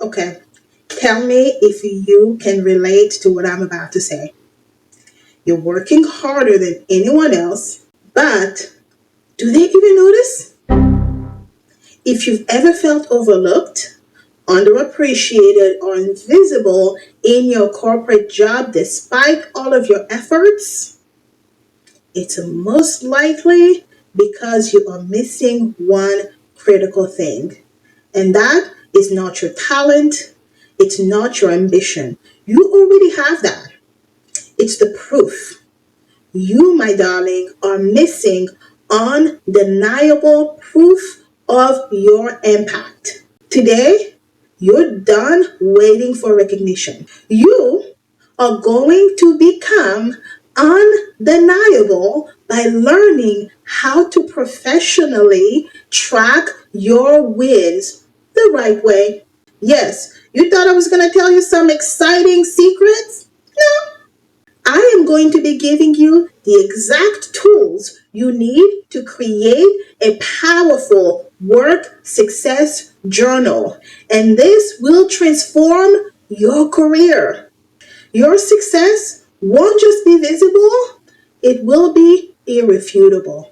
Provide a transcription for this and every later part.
Okay, tell me if you can relate to what I'm about to say. You're working harder than anyone else, but do they even notice? If you've ever felt overlooked, underappreciated, or invisible in your corporate job despite all of your efforts, it's most likely because you are missing one critical thing. And that is not your talent, it's not your ambition. You already have that. It's the proof. You, my darling, are missing undeniable proof of your impact. Today, you're done waiting for recognition. You are going to become undeniable by learning how to professionally track your wins the right way. Yes, you thought I was going to tell you some exciting secrets? No, I am going to be giving you the exact tools you need to create a powerful work success journal. And this will transform your career. Your success won't just be visible, it will be irrefutable.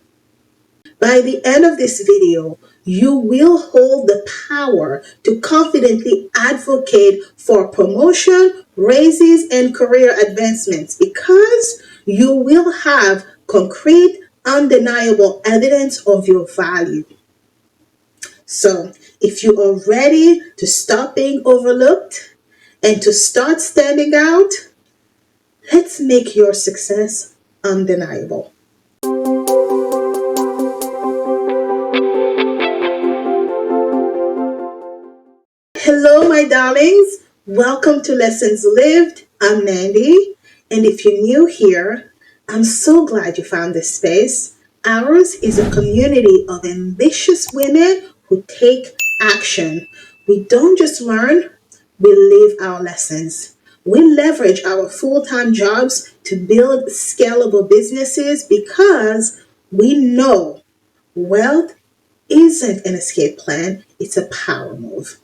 By the end of this video, you will hold the power to confidently advocate for promotion, raises, and career advancements because you will have concrete, undeniable evidence of your value. So, if you are ready to stop being overlooked and to start standing out, let's make your success undeniable. Hello, my darlings. Welcome to Lessons Lived. I'm Mandy. And if you're new here, I'm so glad you found this space. Ours is a community of ambitious women who take action. We don't just learn, we live our lessons. We leverage our full-time jobs to build scalable businesses because we know wealth isn't an escape plan, it's a power move.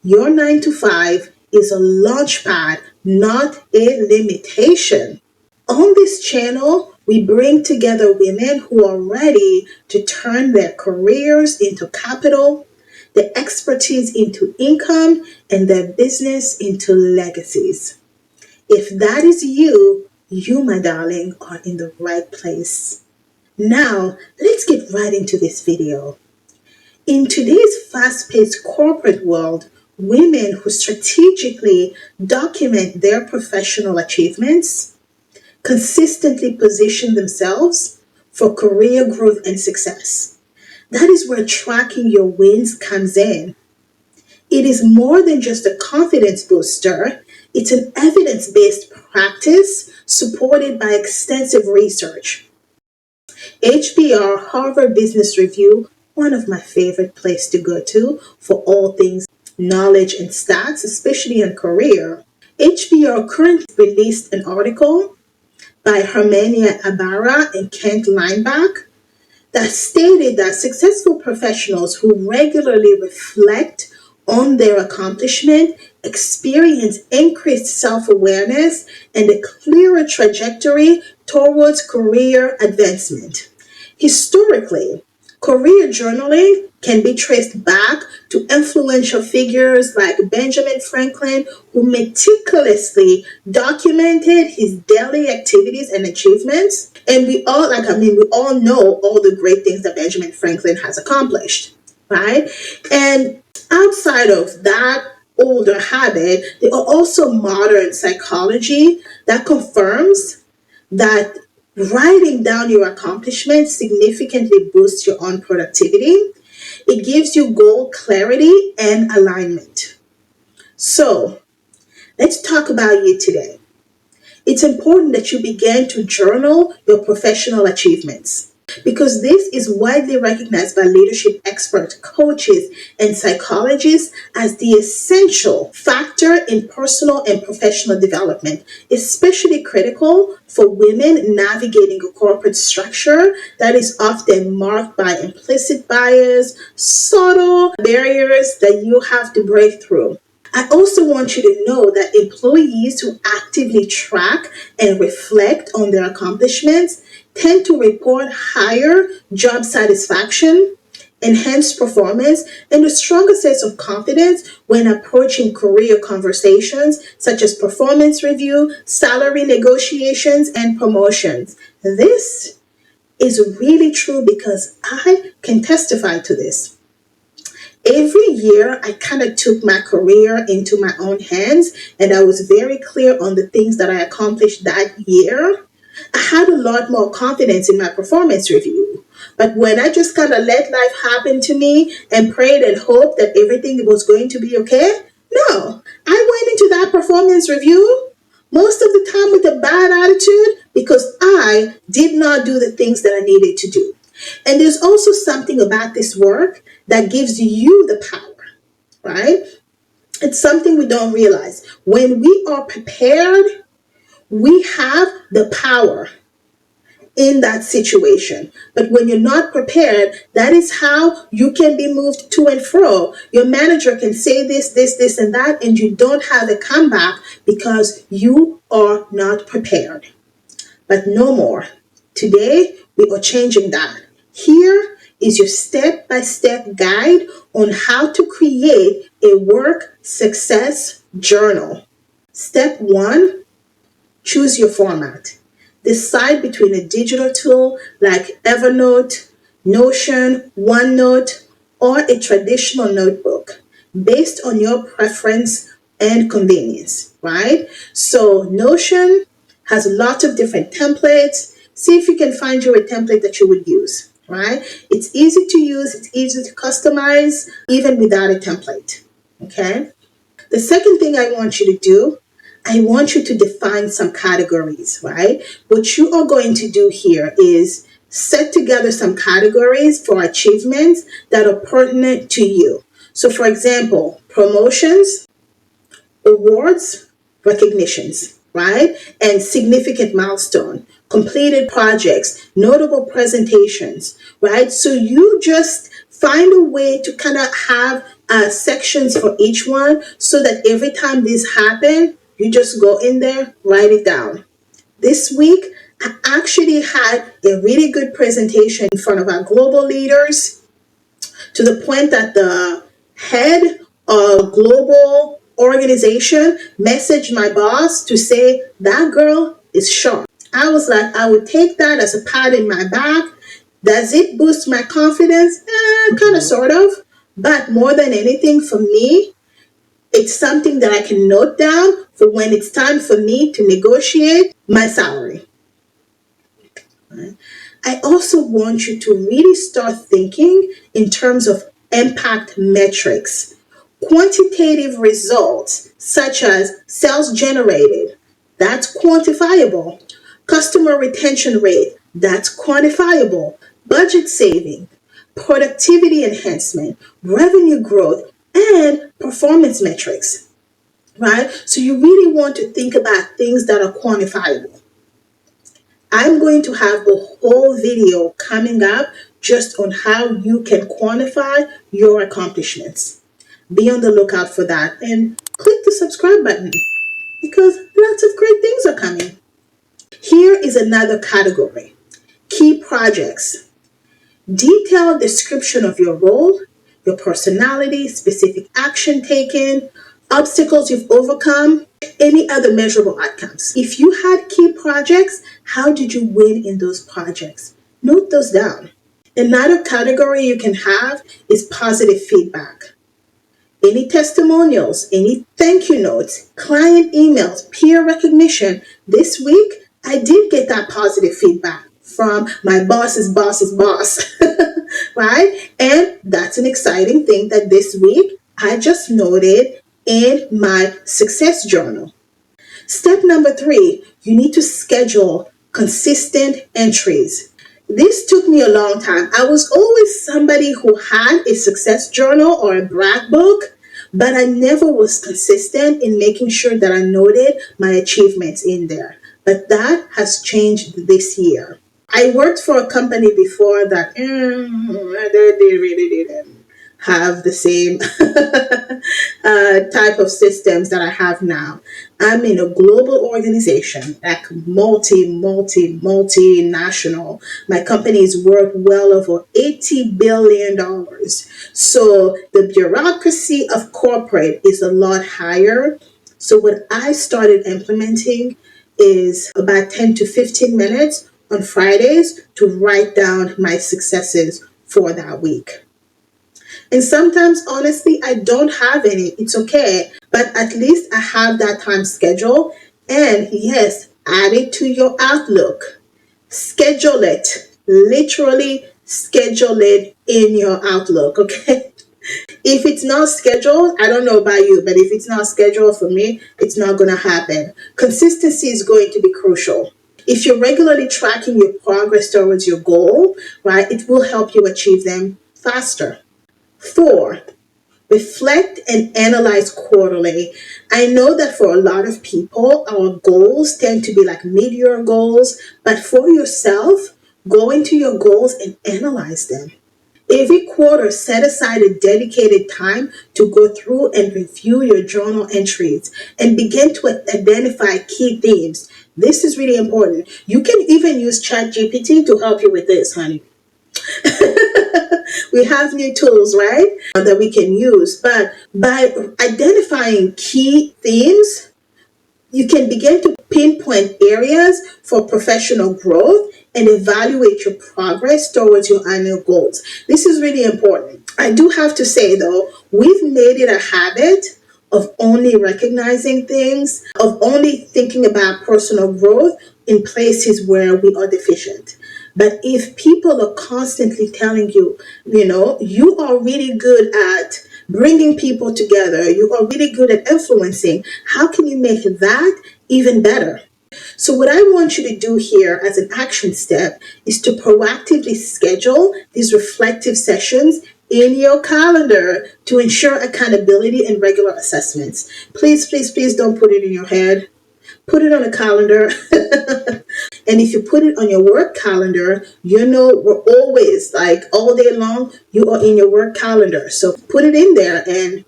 Your 9 to 5 is a launch pad, not a limitation. On this channel, we bring together women who are ready to turn their careers into capital, their expertise into income, and their business into legacies. If that is you, you, my darling, are in the right place. Now, let's get right into this video. In today's fast-paced corporate world, women who strategically document their professional achievements consistently position themselves for career growth and success. That is where tracking your wins comes in. It is more than just a confidence booster, it's an evidence-based practice supported by extensive research. HBR, Harvard Business Review, one of my favorite places to go to for all things knowledge and stats, especially in career. HBR currently released an article by Hermania Ibarra and Kent Lineback that stated that successful professionals who regularly reflect on their accomplishment experience increased self-awareness and a clearer trajectory towards career advancement. Historically, career journaling can be traced back to influential figures like Benjamin Franklin, who meticulously documented his daily activities and achievements. And we all know all the great things that Benjamin Franklin has accomplished, right? And outside of that older habit, there are also modern psychology that confirms that writing down your accomplishments significantly boosts your own productivity. It gives you goal clarity and alignment. So, let's talk about you today. It's important that you begin to journal your professional achievements because this is widely recognized by leadership experts, coaches, and psychologists as the essential factor in personal and professional development, especially critical for women navigating a corporate structure that is often marked by implicit bias, subtle barriers that you have to break through. I also want you to know that employees who actively track and reflect on their accomplishments tend to report higher job satisfaction, enhanced performance, and a stronger sense of confidence when approaching career conversations such as performance review, salary negotiations, and promotions. This is really true because I can testify to this. Every year, I kind of took my career into my own hands and I was very clear on the things that I accomplished that year. I had a lot more confidence in my performance review. But when I just kind of let life happen to me and prayed and hoped that everything was going to be okay, no, I went into that performance review most of the time with a bad attitude because I did not do the things that I needed to do. And there's also something about this work that gives you the power, right? It's something we don't realize. When we are prepared, we have the power in that situation. But when you're not prepared, that is how you can be moved to and fro. Your manager can say this, and that, and you don't have a comeback because you are not prepared. But no more. Today, we are changing that. Here is your step by step guide on how to create a work success journal. Step one, choose your format. Decide between a digital tool like Evernote, Notion, OneNote, or a traditional notebook based on your preference and convenience, right? So, Notion has lots of different templates. See if you can find you a template that you would use, right? It's easy to use, it's easy to customize, even without a template, okay? The second thing I want you to do, I want you to define some categories, right? What you are going to do here is set together some categories for achievements that are pertinent to you. So, for example, promotions, awards, recognitions, right? And significant milestone, completed projects, notable presentations, right? So you just find a way to kind of have sections for each one so that every time this happens, you just go in there, write it down. This week, I actually had a really good presentation in front of our global leaders to the point that the head of global organization messaged my boss to say that girl is sharp. I was like, I would take that as a pat in my back. Does it boost my confidence? Kind of, sort of. But more than anything, for me, it's something that I can note down for when it's time for me to negotiate my salary. I also want you to really start thinking in terms of impact metrics. Quantitative results, such as sales generated, that's quantifiable. Customer retention rate, that's quantifiable. Budget saving, productivity enhancement, revenue growth, and performance metrics, right? So you really want to think about things that are quantifiable. I'm going to have a whole video coming up just on how you can quantify your accomplishments. Be on the lookout for that and click the subscribe button because lots of great things are coming. Here is another category: key projects. Detailed description of your role, your personality, specific action taken, obstacles you've overcome, any other measurable outcomes. If you had key projects, how did you win in those projects? Note those down. Another category you can have is positive feedback. Any testimonials, any thank you notes, client emails, peer recognition. This week, I did get that positive feedback from my boss's boss's boss, right? And that's an exciting thing that this week I just noted in my success journal. Step number 3, you need to schedule consistent entries. This took me a long time. I was always somebody who had a success journal or a brag book, but I never was consistent in making sure that I noted my achievements in there. But that has changed this year. I worked for a company before that they really didn't have the same type of systems that I have now. I'm in a global organization, like multinational. My company is worth well over $80 billion. So the bureaucracy of corporate is a lot higher. So what I started implementing is about 10 to 15 minutes on Fridays to write down my successes for that week. And sometimes, honestly, I don't have any. It's okay. But at least I have that time scheduled. And yes, add it to your Outlook. Schedule it. Literally schedule it in your Outlook, okay? If it's not scheduled, I don't know about you, but if it's not scheduled for me, it's not going to happen. Consistency is going to be crucial. If you're regularly tracking your progress towards your goal, right, it will help you achieve them faster. 4, reflect and analyze quarterly. I know that for a lot of people, our goals tend to be like mid-year goals, but for yourself, go into your goals and analyze them. Every quarter, set aside a dedicated time to go through and review your journal entries and begin to identify key themes. This is really important. You can even use ChatGPT to help you with this, honey. We have new tools, right, that we can use. But by identifying key themes, you can begin to pinpoint areas for professional growth and evaluate your progress towards your annual goals. This is really important. I do have to say, though, we've made it a habit of only recognizing things, of only thinking about personal growth in places where we are deficient. But if people are constantly telling you, you are really good at bringing people together, you are really good at influencing, how can you make that even better? So, what I want you to do here as an action step is to proactively schedule these reflective sessions in your calendar to ensure accountability and regular assessments. Please, please, please don't put it in your head. Put it on a calendar. And if you put it on your work calendar, we're always, like, all day long, you are in your work calendar. So put it in there and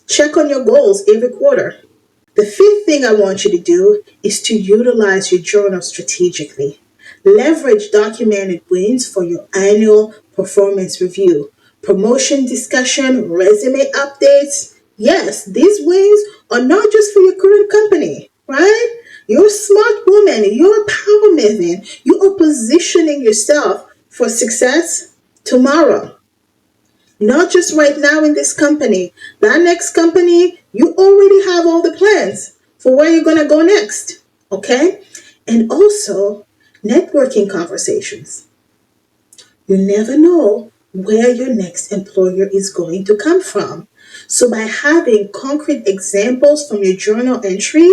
check on your goals every quarter. The 5th thing I want you to do is to utilize your journal strategically. Leverage documented wins for your annual performance review, promotion discussion, resume updates. Yes, these wins are not just for your current company, right? You're a smart woman. You're a power maven. You are positioning yourself for success tomorrow. Not just right now in this company. That next company, you already have all the plans for where you're going to go next. Okay? And also, networking conversations. You never know where your next employer is going to come from. So, by having concrete examples from your journal entry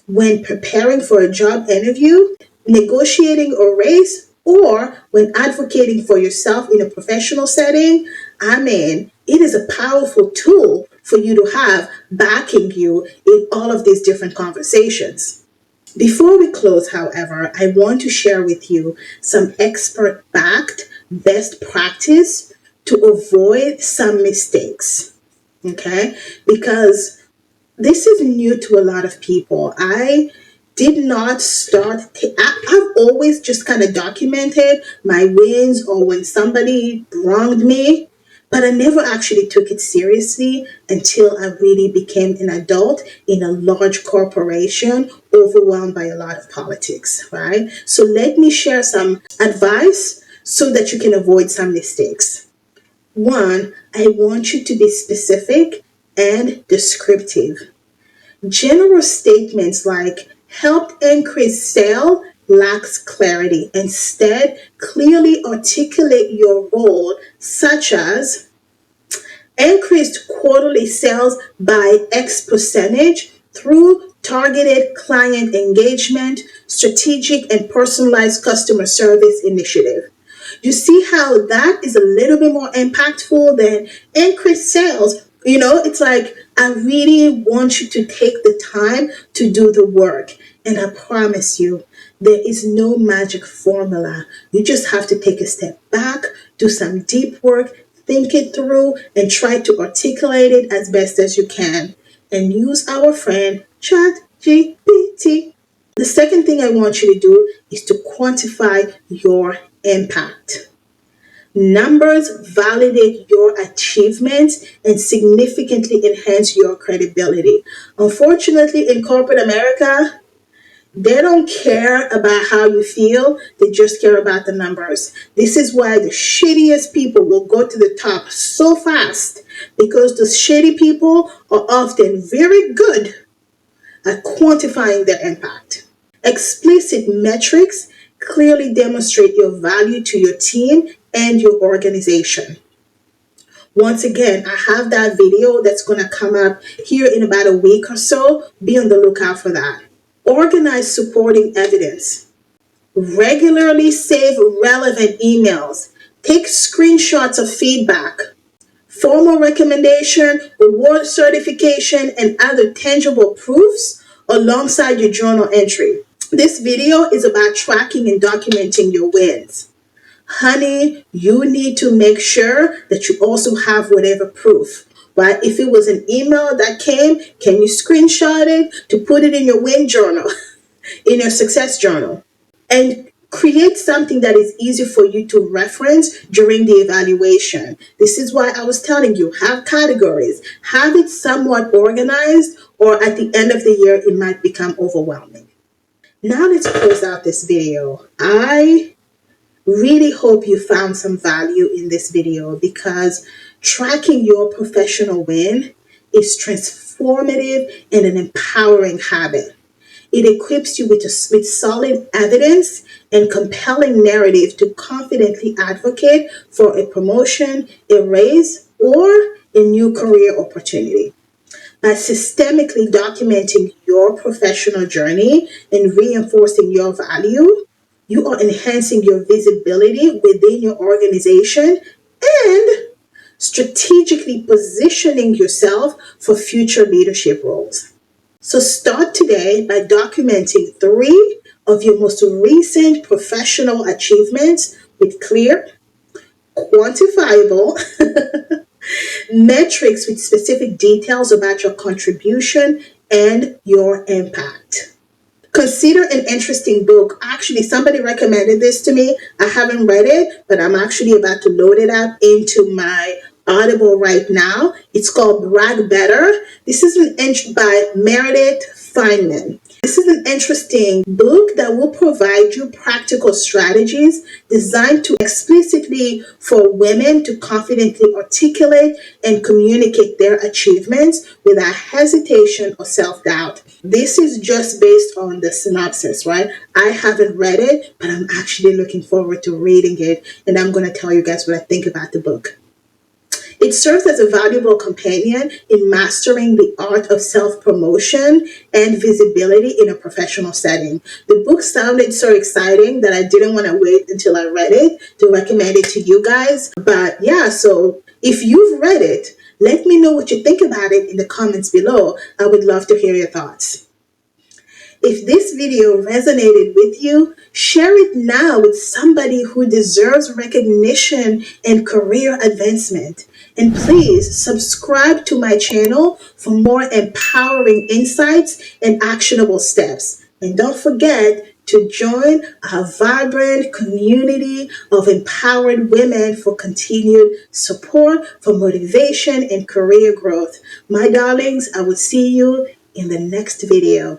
when preparing for a job interview, negotiating a raise, or when advocating for yourself in a professional setting, it is a powerful tool for you to have backing you in all of these different conversations. Before we close, however, I want to share with you some expert-backed best practice to avoid some mistakes, okay? Because this is new to a lot of people. I did not I've always just kind of documented my wins or when somebody wronged me, but I never actually took it seriously until I really became an adult in a large corporation overwhelmed by a lot of politics, right? So let me share some advice so that you can avoid some mistakes. 1, I want you to be specific and descriptive. General statements like helped increase sale lacks clarity. Instead, clearly articulate your role, such as increased quarterly sales by X percentage through targeted client engagement, strategic and personalized customer service initiative. You see how that is a little bit more impactful than increased sales. It's like, I really want you to take the time to do the work. And I promise you, there is no magic formula. You just have to take a step back, do some deep work, think it through, and try to articulate it as best as you can. And use our friend ChatGPT. The second thing I want you to do is to quantify your impact. Numbers validate your achievements and significantly enhance your credibility. Unfortunately, in corporate America, they don't care about how you feel, they just care about the numbers. This is why the shittiest people will go to the top so fast, because the shitty people are often very good at quantifying their impact. Explicit metrics clearly demonstrate your value to your team and your organization. Once again, I have that video that's going to come up here in about a week or so. Be on the lookout for that. Organize supporting evidence. Regularly save relevant emails. Take screenshots of feedback, formal recommendation, reward certification, and other tangible proofs alongside your journal entry. This video is about tracking and documenting your wins. Honey, you need to make sure that you also have whatever proof. Right? If it was an email that came, can you screenshot it to put it in your win journal, in your success journal? And create something that is easy for you to reference during the evaluation. This is why I was telling you, have categories, have it somewhat organized, or at the end of the year, it might become overwhelming. Now let's close out this video. I really hope you found some value in this video, because tracking your professional win is transformative and an empowering habit. It equips you with solid evidence and compelling narrative to confidently advocate for a promotion, a raise, or a new career opportunity. By systemically documenting your professional journey and reinforcing your value, you are enhancing your visibility within your organization and strategically positioning yourself for future leadership roles. So start today by documenting 3 of your most recent professional achievements with clear, quantifiable metrics with specific details about your contribution and your impact. Consider an interesting book. Actually, somebody recommended this to me. I haven't read it, but I'm actually about to load it up into my Audible right now. It's called Brag Better. This is by Meredith Feynman. This is an interesting book that will provide you practical strategies designed to explicitly for women to confidently articulate and communicate their achievements without hesitation or self-doubt. This is just based on the synopsis, right? I haven't read it, but I'm actually looking forward to reading it, and I'm going to tell you guys what I think about the book. It serves as a valuable companion in mastering the art of self-promotion and visibility in a professional setting. The book sounded so exciting that I didn't want to wait until I read it to recommend it to you guys. But yeah, so if you've read it, let me know what you think about it in the comments below. I would love to hear your thoughts. If this video resonated with you, share it now with somebody who deserves recognition and career advancement. And please subscribe to my channel for more empowering insights and actionable steps. And don't forget to join our vibrant community of empowered women for continued support, for motivation and career growth. My darlings, I will see you in the next video.